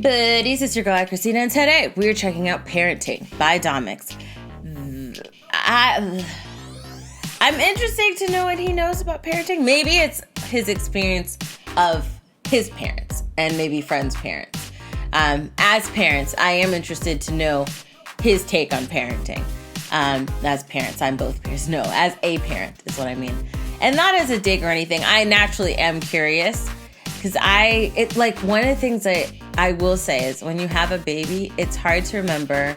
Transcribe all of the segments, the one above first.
Buddies, it's your girl AyChristene, and today we're checking out Parenting by Domics. I'm interested to know what he knows about parenting. Maybe it's his experience of his parents and maybe friends' parents. As parents, I am interested to know his take on parenting. As parents, I'm both parents. No, as a parent is what I mean. And not as a dig or anything. I naturally am curious. Because one of the things I will say is when you have a baby, it's hard to remember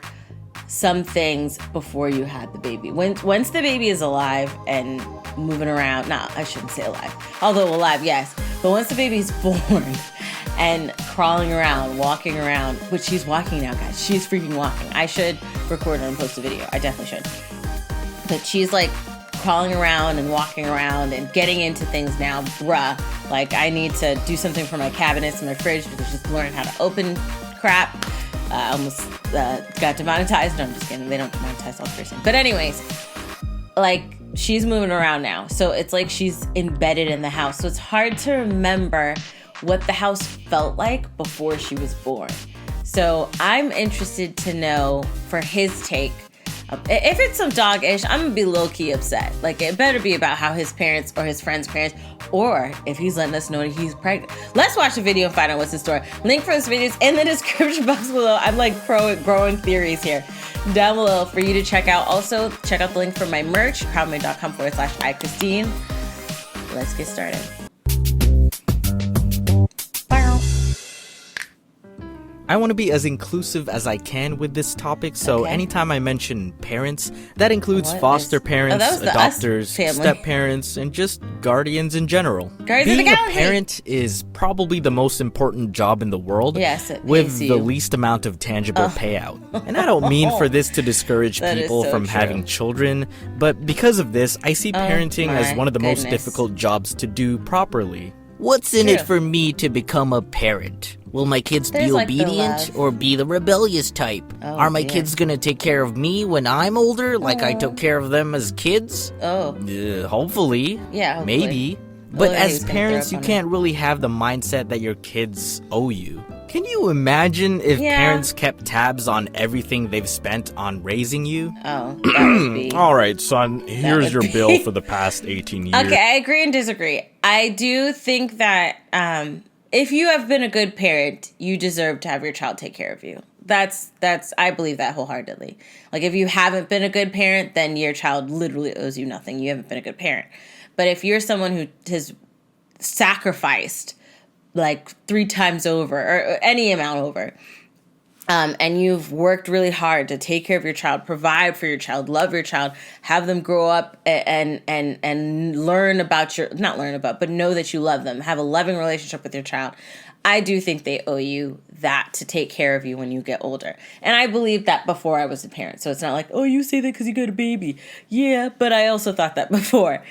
some things before you had the baby. Once the baby is alive and moving around, no, I shouldn't say alive. Although alive, yes. But once the baby's born and crawling around, walking around, which she's walking now, guys. She's freaking walking. I should record her and post a video. I definitely should. But she's like crawling around and walking around and getting into things now, bruh. Like, I need to do something for my cabinets and my fridge because she's learning how to open crap. Almost got demonetized. No, I'm just kidding. They don't demonetize all cursing. But anyways, like, she's moving around now. So it's like she's embedded in the house. So it's hard to remember what the house felt like before she was born. So I'm interested to know for his take. If it's some dog-ish, I'm going to be low-key upset. Like, it better be about how his parents or his friend's parents, or if he's letting us know that he's pregnant. Let's watch the video and find out what's the story. Link for this video is in the description box below. I'm like growing theories here down below for you to check out. Also, check out the link for my merch, crowdmade.com/AyChristene. Let's get started. I want to be as inclusive as I can with this topic, so anytime I mention parents, that includes foster parents, adopters, step-parents, and just guardians in general. Being a parent is probably the most important job in the world, with the least amount of tangible payout. And I don't mean for this to discourage people from having children, but because of this, I see parenting as one of the most difficult jobs to do properly. What's in it for me to become a parent? Will my kids be obedient or be the rebellious type? Are my kids gonna take care of me when I'm older, like I took care of them as kids? Hopefully. Yeah, hopefully. Maybe. But as parents, you can't really have the mindset that your kids owe you. Can you imagine if parents kept tabs on everything they've spent on raising you? Oh, that would be... All right, son, here's your bill for the past 18 years. Okay, I agree and disagree. I do think that if you have been a good parent, you deserve to have your child take care of you. I believe that wholeheartedly. Like, if you haven't been a good parent, then your child literally owes you nothing. You haven't been a good parent. But if you're someone who has sacrificed like 3 times over or any amount over, and you've worked really hard to take care of your child, provide for your child, love your child, have them grow up and learn about but know that you love them, have a loving relationship with your child, I do think they owe you that to take care of you when you get older. And I believed that before I was a parent. So it's not like, oh, you say that because you got a baby. Yeah, but I also thought that before.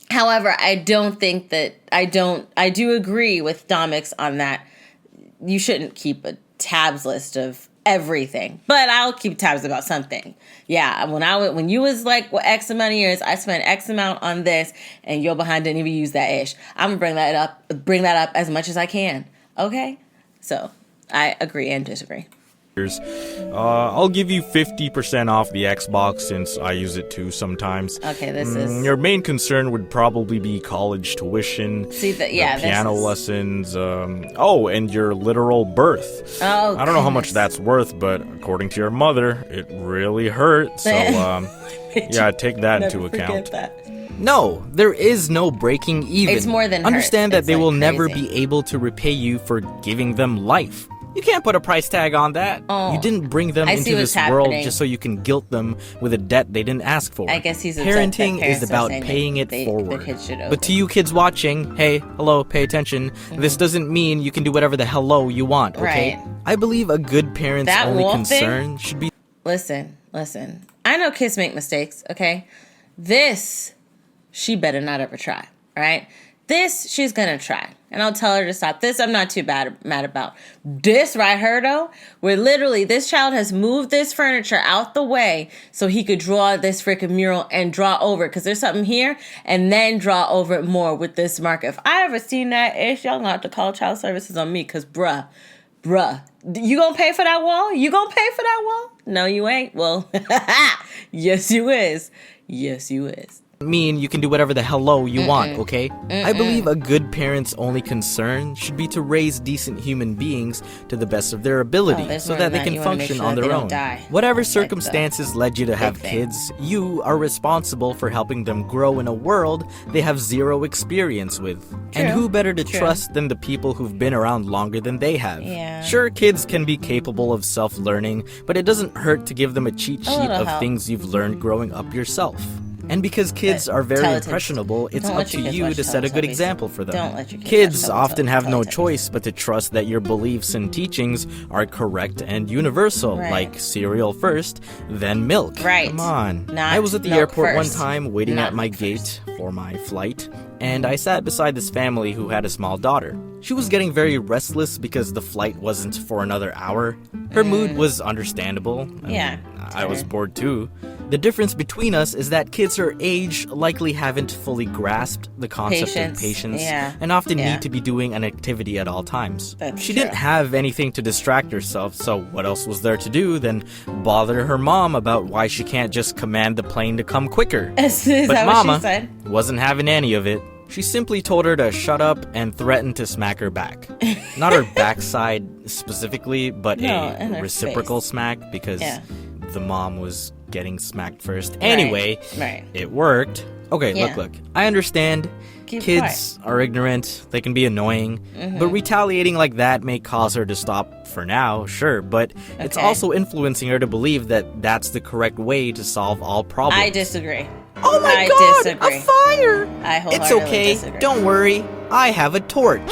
However, I do agree with Domics on that. You shouldn't keep a tabs list of everything, but I'll keep tabs about something. Yeah, when you was like, X amount of years, I spent X amount on this, and your behind didn't even use that ish. I'm gonna bring that up as much as I can. Okay, so I agree and disagree. I'll give you 50% off the Xbox since I use it too sometimes. Okay, this is... Your main concern would probably be college tuition, piano lessons, and your literal birth. Oh, I don't know how much that's worth, but according to your mother, it really hurt, so, take that into account. No, there is no breaking even. It's more than Understand that they will never be able to repay you for giving them life. You can't put a price tag on that. Oh, you didn't bring them into this world just so you can guilt them with a debt they didn't ask for. I guess he's Parenting is about paying it forward. But to you kids watching, hey, hello, pay attention. This doesn't mean you can do whatever the hello you want, okay? Right. I believe a good parent's only concern should be... Listen. I know kids make mistakes, okay? This, she better not ever try, right? This, she's gonna try. And I'll tell her to stop. This, I'm not too mad about. This right here, though, where literally this child has moved this furniture out the way so he could draw this freaking mural and draw over it. Because there's something here and then draw over it more with this marker. If I ever seen that ish, y'all gonna have to call child services on me. Because, bruh, bruh, you gonna pay for that wall? You gonna pay for that wall? No, you ain't. Well, yes, you is. Yes, you is. Mean you can do whatever the hello you want, okay? I believe a good parent's only concern should be to raise decent human beings to the best of their ability so that they can function on their own. Whatever circumstances led you to have kids, you are responsible for helping them grow in a world they have zero experience with. And who better to trust than the people who've been around longer than they have? Sure, kids can be capable of self-learning, but it doesn't hurt to give them a cheat sheet of things you've learned growing up yourself. And because kids are very impressionable, it's up to you to set a good example for them. Don't let your kids often have no choice but to trust that your beliefs and teachings are correct and universal, like cereal first, then milk. Come on. I was at the airport one time waiting at my gate for my flight, and I sat beside this family who had a small daughter. She was getting very restless because the flight wasn't for another hour. Her mood was understandable. I was bored too. The difference between us is that kids her age likely haven't fully grasped the concept of patience and often need to be doing an activity at all times. She didn't have anything to distract herself, so what else was there to do than bother her mom about why she can't just command the plane to come quicker? Is that Mama what she said? Wasn't having any of it. She simply told her to shut up and threatened to smack her back. Not her backside specifically, but a reciprocal smack because the mom was getting smacked first. Anyway, it worked. Okay, look. I understand. Kids are ignorant. They can be annoying. But retaliating like that may cause her to stop for now, sure. But it's also influencing her to believe that that's the correct way to solve all problems. I disagree. Oh my God, disagree. a fire! I wholeheartedly It's okay, disagree. Don't worry, I have a torch.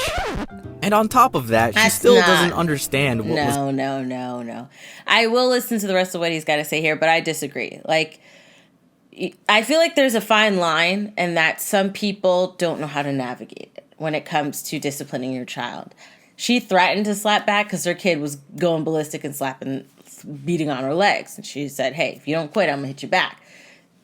And on top of that, she still doesn't understand what was... No. I will listen to the rest of what he's got to say here, but I disagree. Like, I feel like there's a fine line and that some people don't know how to navigate it when it comes to disciplining your child. She threatened to slap back because her kid was going ballistic and beating on her legs. And she said, hey, if you don't quit, I'm going to hit you back.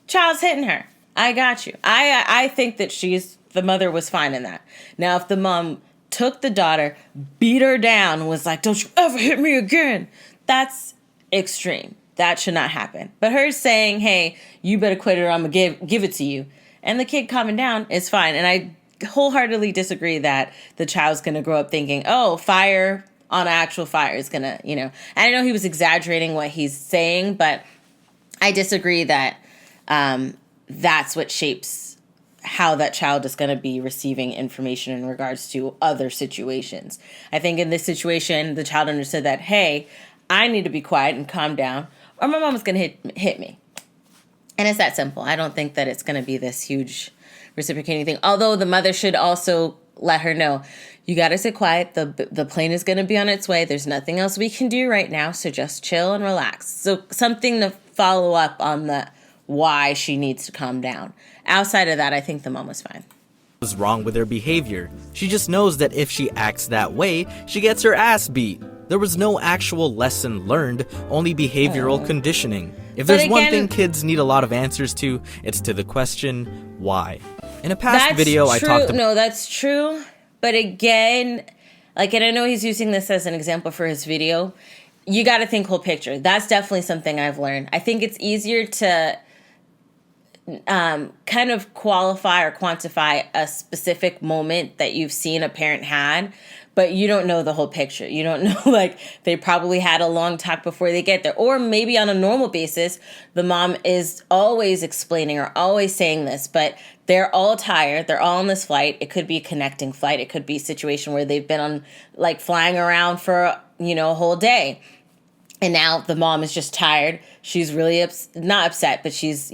Child's hitting her. I got you. I think that the mother was fine in that. Now, if the mom took the daughter, beat her down, and was like, don't you ever hit me again, that's extreme. That should not happen. But her saying, hey, you better quit or I'm going to give it to you, and the kid calming down is fine. And I wholeheartedly disagree that the child's going to grow up thinking, oh, fire on actual fire is going to, And I know he was exaggerating what he's saying, but I disagree that that's what shapes how that child is going to be receiving information in regards to other situations. I think in this situation, the child understood that, hey, I need to be quiet and calm down, or my mom is going to hit me. And it's that simple. I don't think that it's going to be this huge reciprocating thing. Although the mother should also let her know, you got to sit quiet. The plane is going to be on its way. There's nothing else we can do right now. So just chill and relax. So something to follow up on the why she needs to calm down. Outside of that, I think the mom was fine. Was wrong with her behavior. She just knows that if she acts that way, she gets her ass beat. There was no actual lesson learned, only behavioral conditioning. If there's one thing kids need a lot of answers to, it's to the question, why? In a past video, I talked about... No, that's true. But again, and I know he's using this as an example for his video, you got to think whole picture. That's definitely something I've learned. I think it's easier to kind of qualify or quantify a specific moment that you've seen a parent had, but you don't know the whole picture. You don't know, they probably had a long talk before they get there. Or maybe on a normal basis, the mom is always explaining or always saying this, but they're all tired. They're all on this flight. It could be a connecting flight. It could be a situation where they've been on, flying around for, a whole day. And now the mom is just tired. She's really not upset, but she's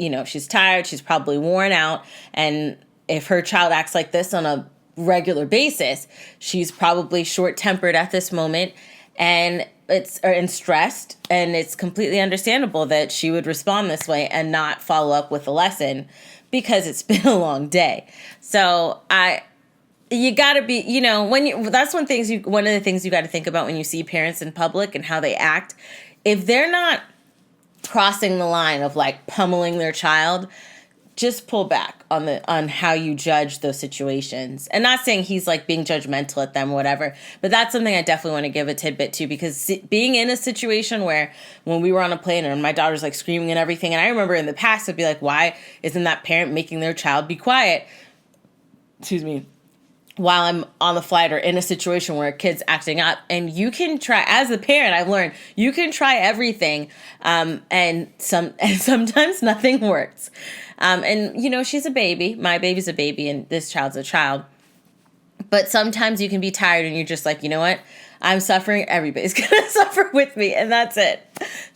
tired. She's probably worn out. And if her child acts like this on a regular basis, she's probably short-tempered at this moment and stressed. And it's completely understandable that she would respond this way and not follow up with a lesson because it's been a long day. So you gotta be, that's one of the things you gotta think about when you see parents in public and how they act. If they're not crossing the line of pummeling their child, just pull back on how you judge those situations. And not saying he's like being judgmental at them or whatever, but that's something I definitely want to give a tidbit to, because being in a situation where when we were on a plane and my daughter's like screaming and everything, and I remember in the past I'd be like, why isn't that parent making their child be quiet? Excuse me. While I'm on the flight or in a situation where a kid's acting up, and you can try, as a parent, I've learned you can try everything, and sometimes nothing works. And you know, she's a baby, my baby's a baby, and this child's a child. But sometimes you can be tired, and you're just like, you know what? I'm suffering. Everybody's gonna suffer with me, and that's it.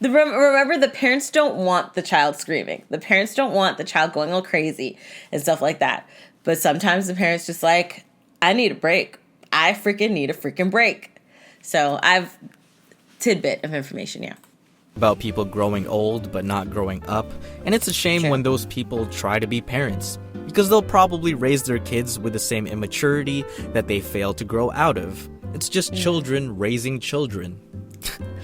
Remember, the parents don't want the child screaming. The parents don't want the child going all crazy and stuff like that. But sometimes the parents just like, I need a break. I freaking need a freaking break. So I've tidbit of information, yeah. About people growing old but not growing up. And it's a shame when those people try to be parents, because they'll probably raise their kids with the same immaturity that they failed to grow out of. It's just children raising children.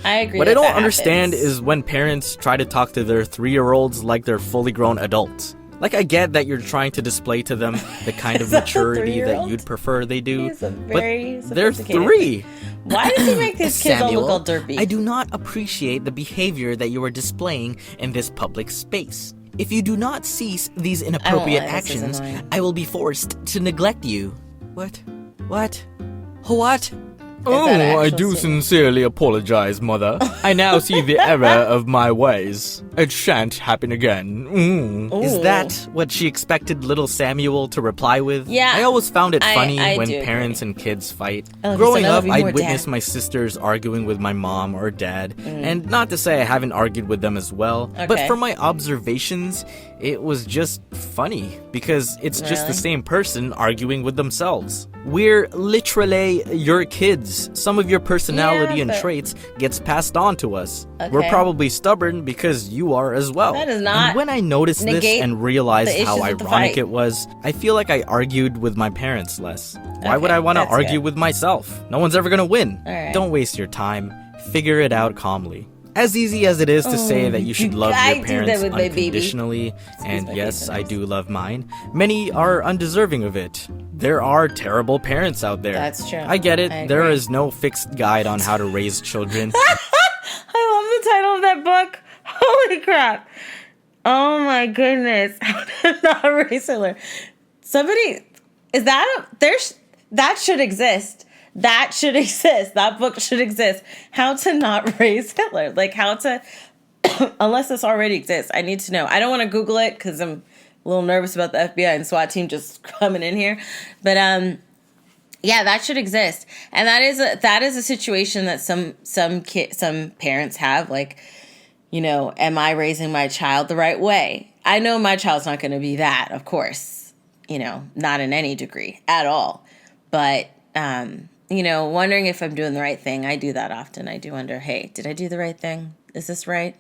I agree. What I don't understand is when parents try to talk to their 3-year-olds like they're fully grown adults. Like, I get that you're trying to display to them the kind of maturity that you'd prefer they do, but they're 3. Why does he make these kids all look all derpy? I do not appreciate the behavior that you are displaying in this public space. If you do not cease these inappropriate actions, I will be forced to neglect you. What? Oh, I do sincerely apologize, Mother. I now see the error of my ways. It shan't happen again. Is that what she expected little Samuel to reply with? Yeah. I always found it funny when do parents and kids fight. Oh, Growing up, I'd witness my sisters arguing with my mom or dad. And not to say I haven't argued with them as well, but from my observations, it was just funny because it's just the same person arguing with themselves. We're literally your kids. Some of your personality and traits gets passed on to us. We're probably stubborn because you are as well. That is not. And when I noticed this and realized how ironic it was, I feel like I argued with my parents less. Why would I want to argue with myself? No one's ever gonna win. Don't waste your time. Figure it out calmly. As easy as it is to say that you should love your parents unconditionally, and yes, I do love mine, many are undeserving of it. There are terrible parents out there. That's true. I get it. There is no fixed guide on how to raise children. I love the title of that book. Holy crap. Oh my goodness. How to not raise Hitler. Somebody, that should exist. That should exist. That book should exist. How to not raise Hitler. Like how to, unless this already exists, I need to know. I don't want to Google it because I'm a little nervous about the FBI and SWAT team just coming in here. But yeah, that should exist. And that is a situation that some parents have. Like, you know, am I raising my child the right way? I know my child's not going to be that, of course. You know, not in any degree at all. But you know, wondering if I'm doing the right thing. I do that often. I do wonder, hey, did I do the right thing? Is this right?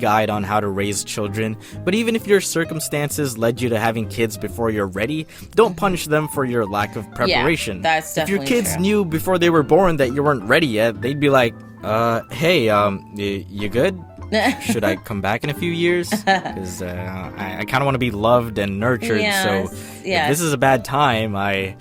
Guide on how to raise children, but even if your circumstances led you to having kids before you're ready, don't punish them for your lack of preparation. Yeah, that's definitely If your kids true. Knew before they were born that you weren't ready yet, they'd be like, hey, you good? Should I come back in a few years? Because I kind of want to be loved and nurtured, so if this is a bad time, I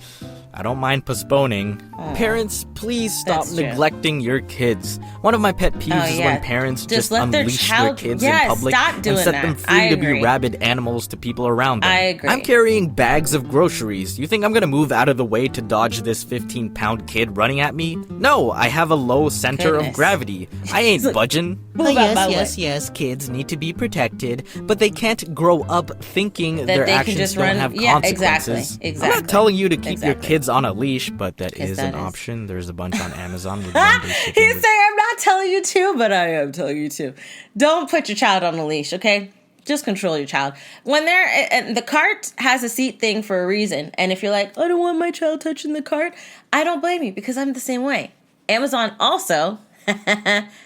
don't mind postponing. Parents, please stop neglecting your kids. One of my pet peeves is when parents just unleash their kids in public and set them free to be rabid animals to people around them. I agree. I'm carrying bags of groceries. You think I'm gonna move out of the way to dodge this 15-pound kid running at me? No, I have a low center of gravity. I ain't budging. Yes, kids need to be protected, but they can't grow up thinking their actions don't have consequences. Exactly. I'm not telling you to keep your kids on a leash, but that is an option. There's a bunch on Amazon with one-day shipping. He's saying, I'm not telling you to, but I am telling you to. Don't put your child on a leash, okay? Just control your child. When the cart has a seat thing for a reason, and if you're like, I don't want my child touching the cart, I don't blame you because I'm the same way. Amazon also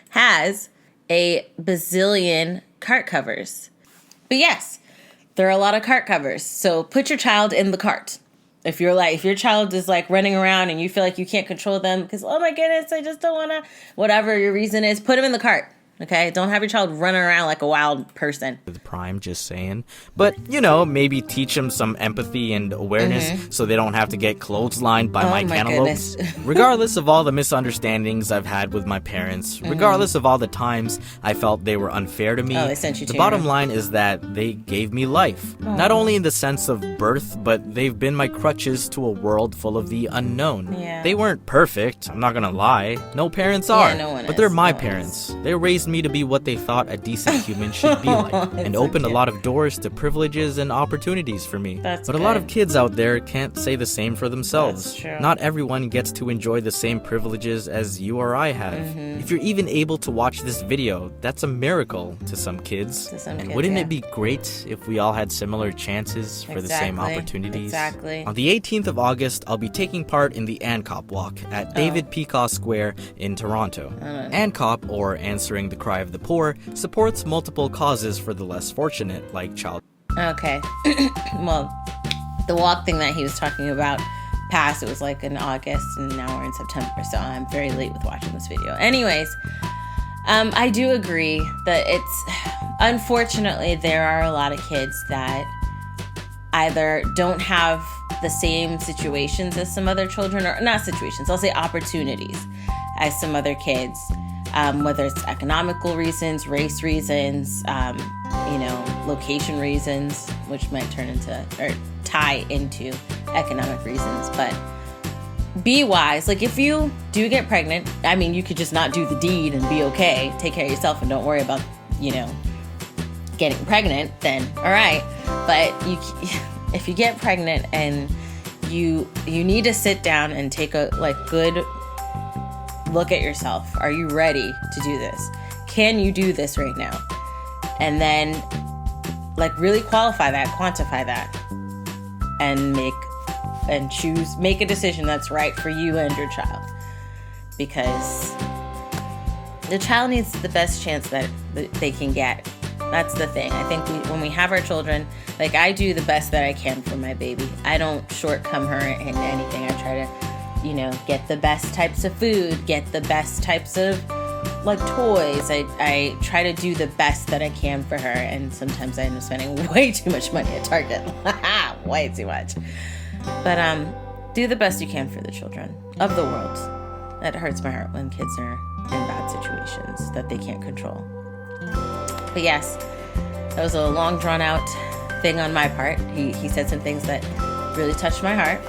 has a bazillion cart covers. But yes, there are a lot of cart covers. So put your child in the cart. If your child is like running around and you feel like you can't control them because, oh my goodness, I just don't want to, whatever your reason is, put them in the cart. Okay, don't have your child running around like a wild person. With Prime, just saying. But, you know, maybe teach them some empathy and awareness so they don't have to get clotheslined by my cantaloupes. Regardless of all the misunderstandings I've had with my parents, regardless of all the times I felt they were unfair to me, they sent you the bottom line is that they gave me life. Not only in the sense of birth, but they've been my crutches to a world full of the unknown. Yeah. They weren't perfect, I'm not gonna lie. No parents are. Yeah, no one but is. they're my parents. They raised me to be what they thought a decent human should be like, and opened a lot of doors to privileges and opportunities for me. But a lot of kids out there can't say the same for themselves. That's true. Not everyone gets to enjoy the same privileges as you or I have. If you're even able to watch this video, that's a miracle to some kids. Wouldn't it be great if we all had similar chances for the same opportunities? Exactly. On the 18th of August, I'll be taking part in the ANCOP Walk at David Peacock Square in Toronto. ANCOP, or Answering the Cry of the Poor, supports multiple causes for the less fortunate, like child. Okay. Well, the walk thing that he was talking about passed. It was like in August, and now we're in September, so I'm very late with watching this video. Anyways, I do agree that unfortunately, there are a lot of kids that either don't have the same situations as some other children, or not situations, I'll say opportunities as some other kids, whether it's economical reasons, race reasons, location reasons, which might turn into or tie into economic reasons. But be wise. Like, if you do get pregnant, I mean, you could just not do the deed and be okay, take care of yourself, and don't worry about, getting pregnant, then all right. But if you get pregnant and you need to sit down and take a good look at yourself. Are you ready to do this? Can you do this right now? And then really quantify that, and make a decision that's right for you and your child, because the child needs the best chance that they can get. That's the thing. I think when we have our children, I do the best that I can for my baby. I don't shortcome her in anything. I try to, get the best types of food, get the best types of toys. I try to do the best that I can for her, and sometimes I end up spending way too much money at Target. Way too much. But do the best you can for the children of the world. That hurts my heart when kids are in bad situations that they can't control. But yes, that was a long drawn out thing on my part. He said some things that really touched my heart.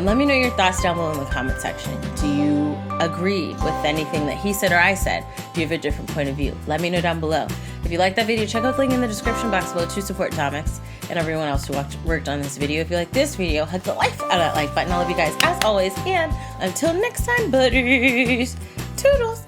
Let me know your thoughts down below in the comment section. Do you agree with anything that he said or I said? Do you have a different point of view? Let me know down below. If you like that video, check out the link in the description box below to support Domics and everyone else who worked on this video. If you like this video, hug the life out of that like button. I love you guys as always. And until next time, buddies. Toodles.